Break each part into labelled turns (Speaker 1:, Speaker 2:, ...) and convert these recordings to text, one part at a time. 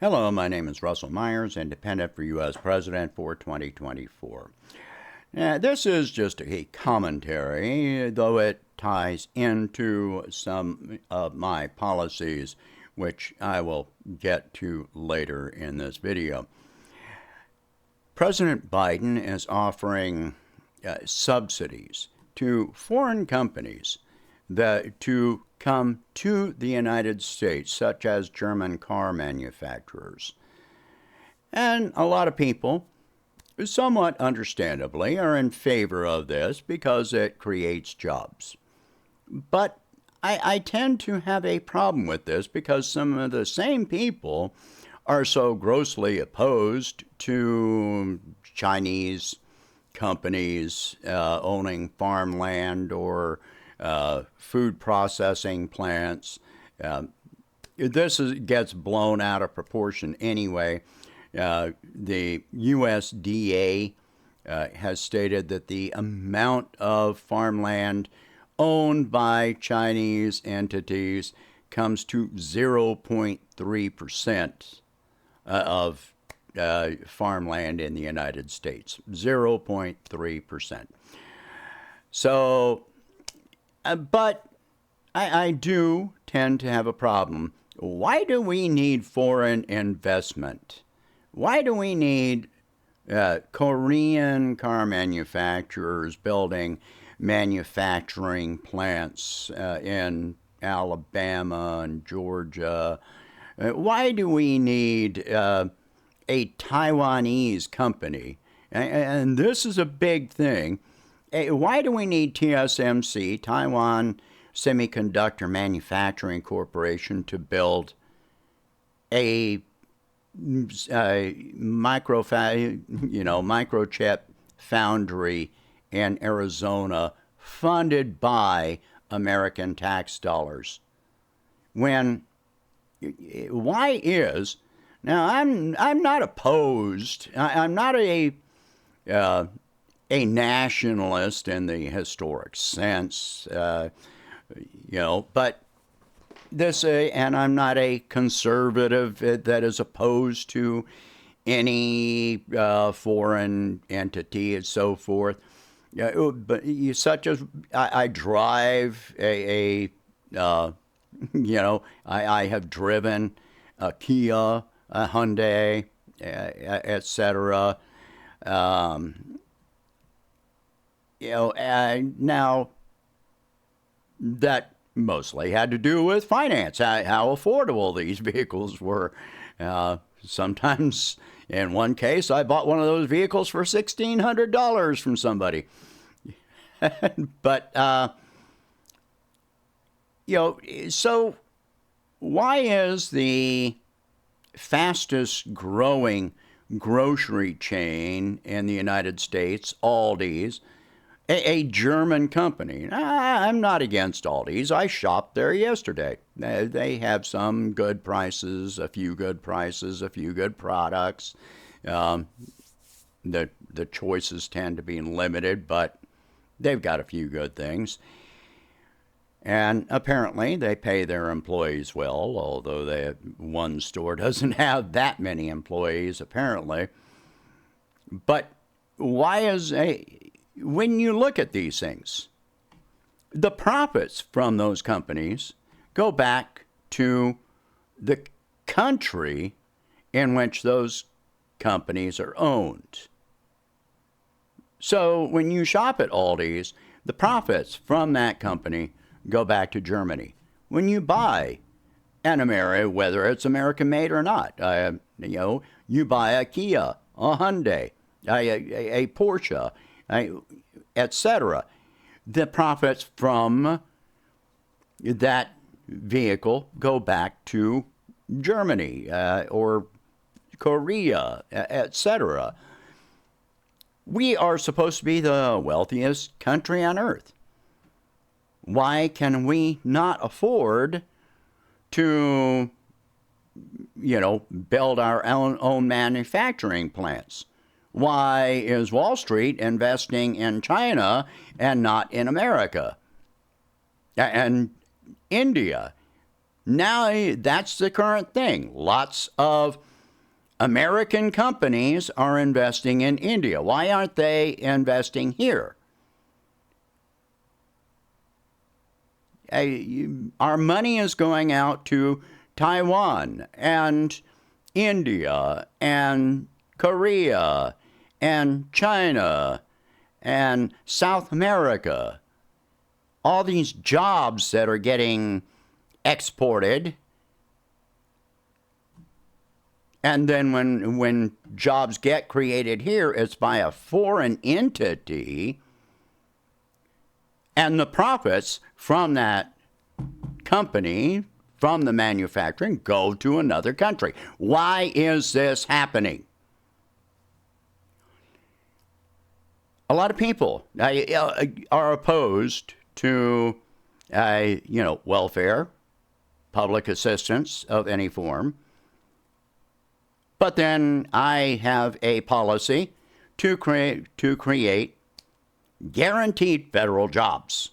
Speaker 1: Hello, my name is Russell Myers, independent for U.S. President for 2024. This is just a commentary, though it ties into some of my policies, which I will get to later in this video. President Biden is offering subsidies to foreign companies to come to the United States, such as German car manufacturers. And a lot of people, somewhat understandably, are in favor of this because it creates jobs. But I tend to have a problem with this because some of the same people are so grossly opposed to Chinese companies owning farmland or food processing plants. Gets blown out of proportion anyway. The USDA has stated that the amount of farmland owned by Chinese entities comes to 0.3% of farmland in the United States. 0.3%. So, but I do tend to have a problem. Why do we need foreign investment? Why do we need Korean car manufacturers building manufacturing plants in Alabama and Georgia? Why do we need a Taiwanese company? And this is a big thing. Why do we need TSMC, Taiwan Semiconductor Manufacturing Corporation, to build a microchip foundry in Arizona funded by American tax dollars? Why is now? I'm not opposed. I'm not a nationalist in the historic sense, but this, and I'm not a conservative that is opposed to any foreign entity and so forth. But such as I drive I have driven a Kia, a Hyundai, etc. Now that mostly had to do with finance, how affordable these vehicles were. Sometimes, in one case, I bought one of those vehicles for $1,600 from somebody. But, so why is the fastest growing grocery chain in the United States, Aldi's, a German company? I'm not against Aldi's. I shopped there yesterday. They have some good prices, a few good products. The choices tend to be limited, but they've got a few good things. And apparently they pay their employees well, although one store doesn't have that many employees, apparently. But when you look at these things, the profits from those companies go back to the country in which those companies are owned. So when you shop at Aldi's, the profits from that company go back to Germany. When you buy whether it's American made or not, you buy a Kia, a Hyundai, a Porsche, etc. The profits from that vehicle go back to Germany or Korea, etc. We are supposed to be the wealthiest country on earth. Why can we not afford to, build our own manufacturing plants? Why is Wall Street investing in China and not in America? And India. Now that's the current thing. Lots of American companies are investing in India. Why aren't they investing here? Our money is going out to Taiwan and India and Korea and China and South America. All these jobs that are getting exported. And then when jobs get created here, it's by a foreign entity. And the profits from that company, from the manufacturing, go to another country. Why is this happening? A lot of people are opposed to, welfare, public assistance of any form. But then I have a policy to create guaranteed federal jobs.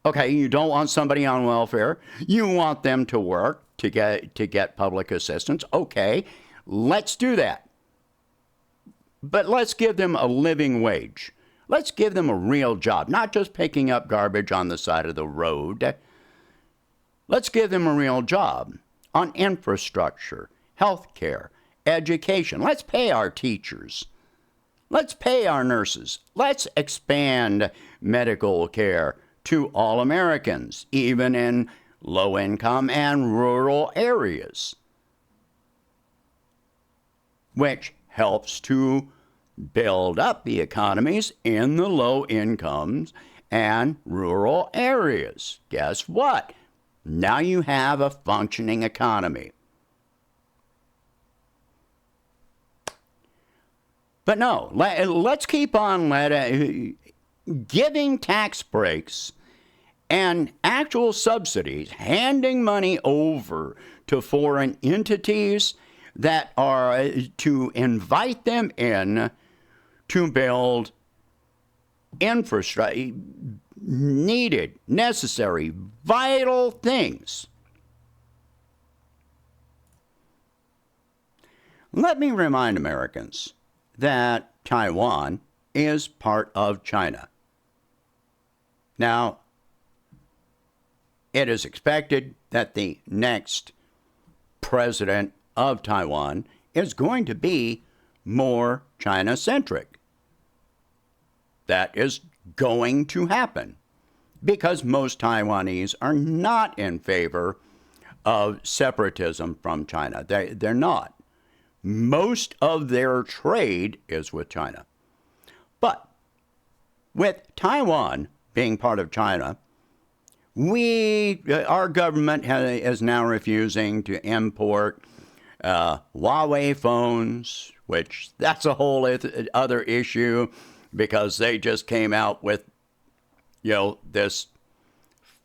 Speaker 1: Okay, you don't want somebody on welfare. You want them to work to get public assistance. Okay, let's do that. But let's give them a living wage. Let's give them a real job, not just picking up garbage on the side of the road. Let's give them a real job on infrastructure, health care, education. Let's pay our teachers. Let's pay our nurses. Let's expand medical care to all Americans, even in low-income and rural areas, which helps to build up the economies in the low incomes and rural areas. Guess what? Now you have a functioning economy. But no, let's keep on giving tax breaks and actual subsidies, handing money over to foreign entities that are to invite them in to build infrastructure, needed, necessary, vital things. Let me remind Americans that Taiwan is part of China. Now, it is expected that the next president of Taiwan is going to be more China-centric. That is going to happen because most Taiwanese are not in favor of separatism from China. They're not. Most of their trade is with China. But with Taiwan being part of China, our government is now refusing to import Huawei phones, which that's a whole other issue because they just came out with, this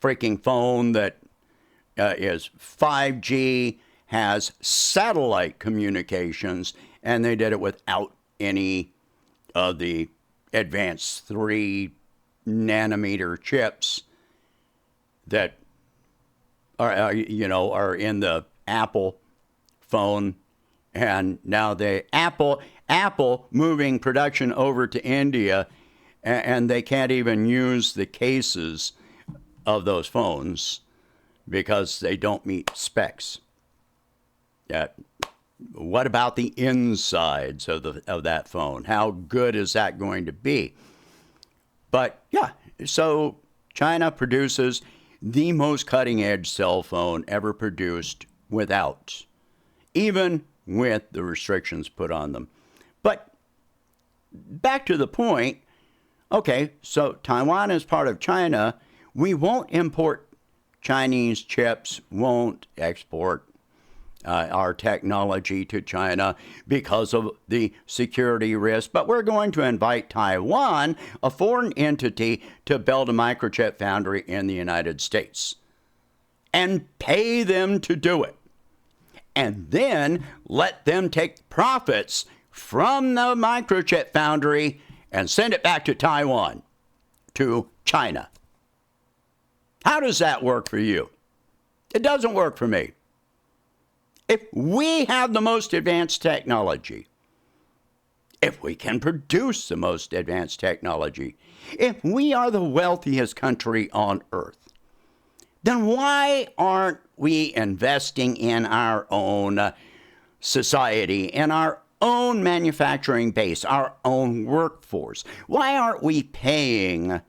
Speaker 1: freaking phone that is 5G, has satellite communications, and they did it without any of the advanced 3-nanometer chips that are in the Apple phone. And now Apple moving production over to India, and they can't even use the cases of those phones because they don't meet specs. What about the insides of that phone? How good is that going to be? But yeah, so China produces the most cutting-edge cell phone ever produced even with the restrictions put on them. But back to the point, okay, so Taiwan is part of China. We won't import Chinese chips, won't export our technology to China because of the security risk, but we're going to invite Taiwan, a foreign entity, to build a microchip foundry in the United States and pay them to do it. And then let them take profits from the microchip foundry and send it back to Taiwan, to China. How does that work for you? It doesn't work for me. If we have the most advanced technology, if we can produce the most advanced technology, if we are the wealthiest country on earth, then why aren't we investing in our own society, in our own manufacturing base, our own workforce? Why aren't we paying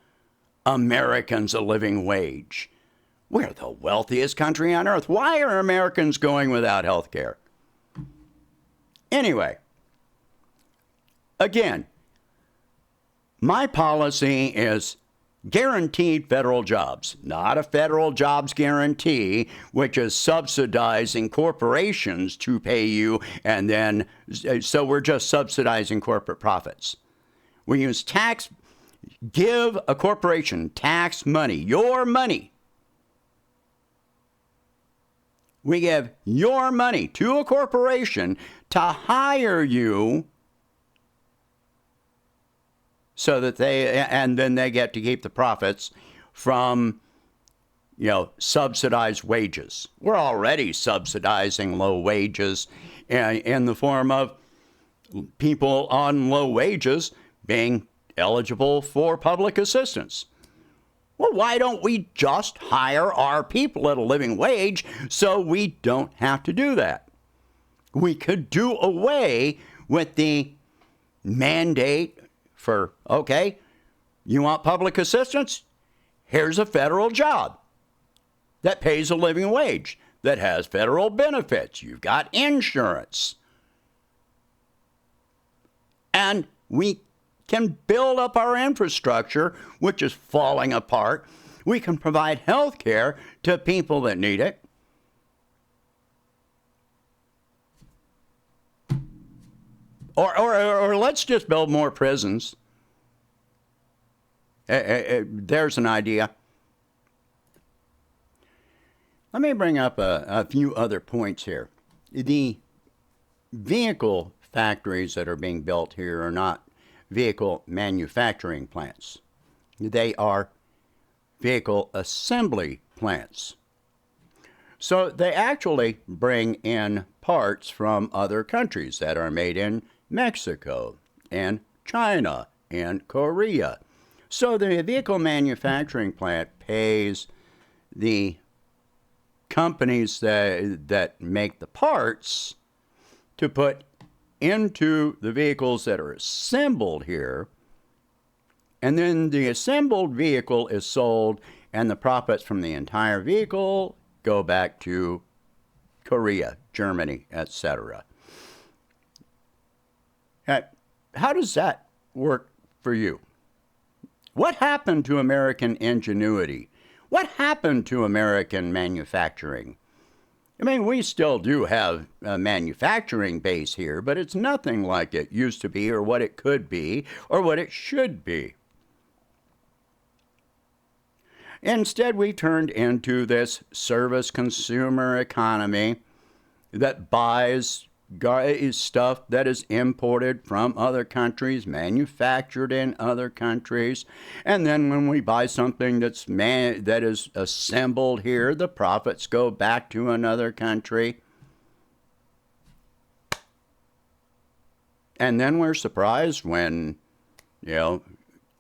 Speaker 1: Americans a living wage? We're the wealthiest country on earth. Why are Americans going without health care? Anyway, again, my policy is guaranteed federal jobs, not a federal jobs guarantee, which is subsidizing corporations to pay you, and then, so we're just subsidizing corporate profits. We use tax, give a corporation tax money, your money. We give your money to a corporation to hire you so that and then they get to keep the profits from, subsidized wages. We're already subsidizing low wages in the form of people on low wages being eligible for public assistance. Well, why don't we just hire our people at a living wage so we don't have to do that? We could do away with the mandate for, okay, you want public assistance? Here's a federal job that pays a living wage, that has federal benefits. You've got insurance. And we can build up our infrastructure, which is falling apart. We can provide health care to people that need it. Or let's just build more prisons. There's an idea. Let me bring up a few other points here. The vehicle factories that are being built here are not vehicle manufacturing plants. They are vehicle assembly plants. So they actually bring in parts from other countries that are made in Mexico and China and Korea. So the vehicle manufacturing plant pays the companies that make the parts to put into the vehicles that are assembled here, and then the assembled vehicle is sold, and the profits from the entire vehicle go back to Korea, Germany, etc. How does that work for you? What happened to American ingenuity? What happened to American manufacturing? I mean, we still do have a manufacturing base here, but it's nothing like it used to be or what it could be or what it should be. Instead, we turned into this service consumer economy that buys stuff that is imported from other countries, manufactured in other countries, and then when we buy something that is assembled here, the profits go back to another country. And then we're surprised when,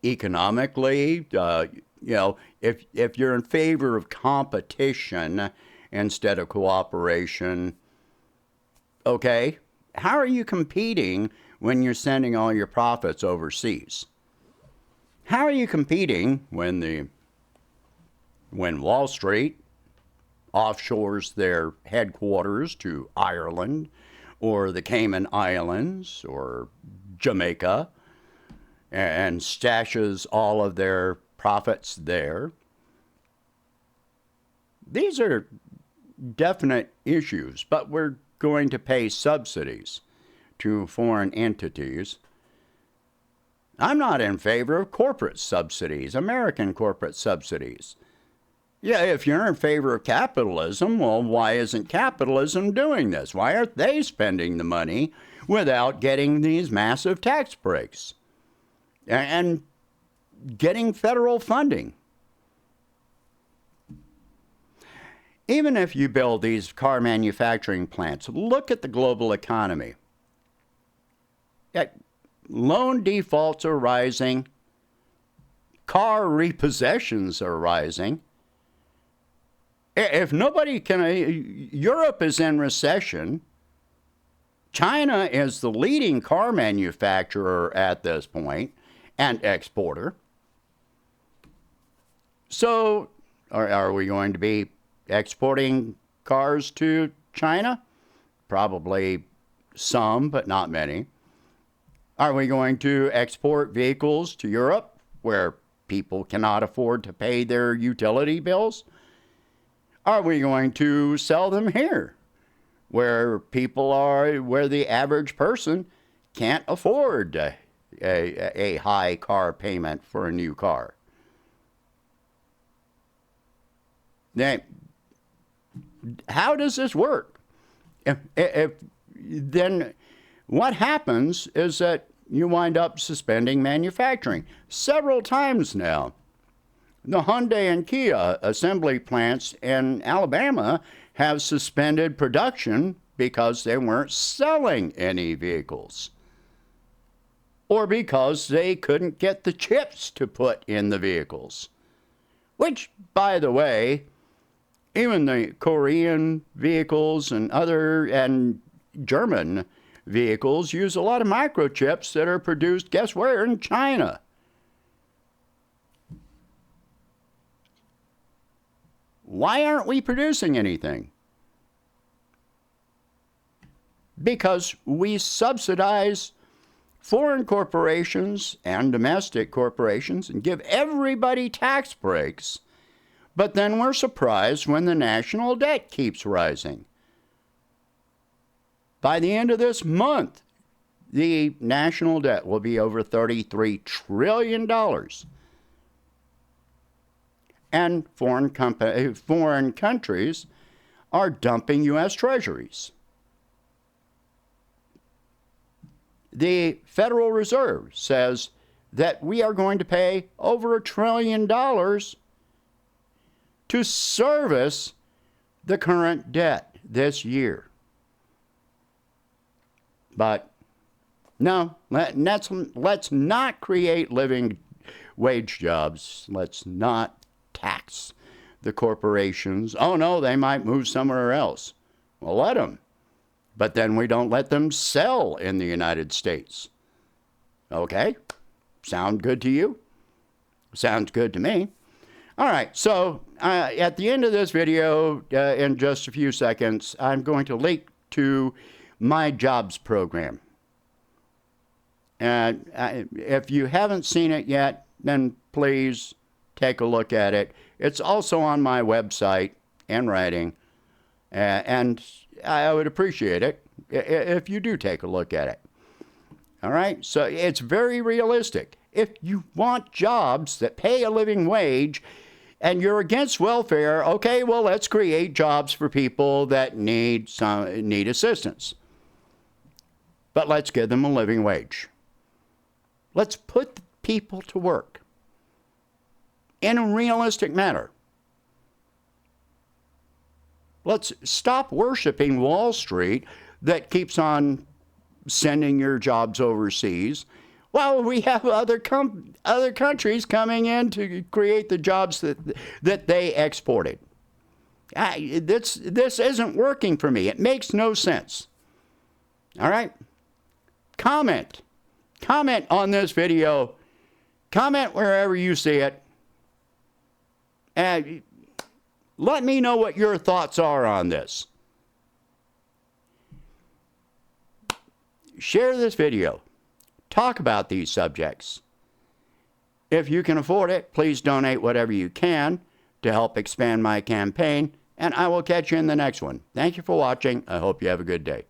Speaker 1: economically, if you're in favor of competition instead of cooperation, okay, how are you competing when you're sending all your profits overseas? How are you competing when Wall Street offshores their headquarters to Ireland or the Cayman Islands or Jamaica and stashes all of their profits there? These are definite issues, but we're going to pay subsidies to foreign entities. I'm not in favor of corporate subsidies, American corporate subsidies. Yeah, if you're in favor of capitalism, well, why isn't capitalism doing this? Why aren't they spending the money without getting these massive tax breaks and getting federal funding? Even if you build these car manufacturing plants, look at the global economy. Loan defaults are rising. Car repossessions are rising. If nobody can, Europe is in recession. China is the leading car manufacturer at this point and exporter. So are we going to be exporting cars to China? Probably some, but not many. Are we going to export vehicles to Europe where people cannot afford to pay their utility bills? Are we going to sell them here where where the average person can't afford a high car payment for a new car? Now, how does this work? Then what happens is that you wind up suspending manufacturing several times now. The Hyundai and Kia assembly plants in Alabama have suspended production because they weren't selling any vehicles, or because they couldn't get the chips to put in the vehicles. Which, by the way, even the Korean vehicles and German vehicles use a lot of microchips that are produced, guess where? In China. Why aren't we producing anything? Because we subsidize foreign corporations and domestic corporations and give everybody tax breaks, but then we're surprised when the national debt keeps rising. By the end of this month, the national debt will be over $33 trillion. And foreign countries are dumping U.S. treasuries. The Federal Reserve says that we are going to pay over $1 trillion to service the current debt this year. But no, let's not create living wage jobs. Let's not tax the corporations. Oh no, they might move somewhere else. Well, let them. But then we don't let them sell in the United States. Okay? Sound good to you? Sounds good to me. All right, so at the end of this video, in just a few seconds, I'm going to link to my jobs program. And if you haven't seen it yet, then please take a look at it. It's also on my website in writing, and I would appreciate it if you do take a look at it. All right, so it's very realistic. If you want jobs that pay a living wage and you're against welfare, okay, well, let's create jobs for people that need assistance. But let's give them a living wage. Let's put people to work in a realistic manner. Let's stop worshiping Wall Street that keeps on sending your jobs overseas. Well, we have other countries coming in to create the jobs that they exported. This isn't working for me. It makes no sense. All right? Comment on this video. Comment wherever you see it. And let me know what your thoughts are on this. Share this video. Talk about these subjects. If you can afford it, please donate whatever you can to help expand my campaign, and I will catch you in the next one. Thank you for watching. I hope you have a good day.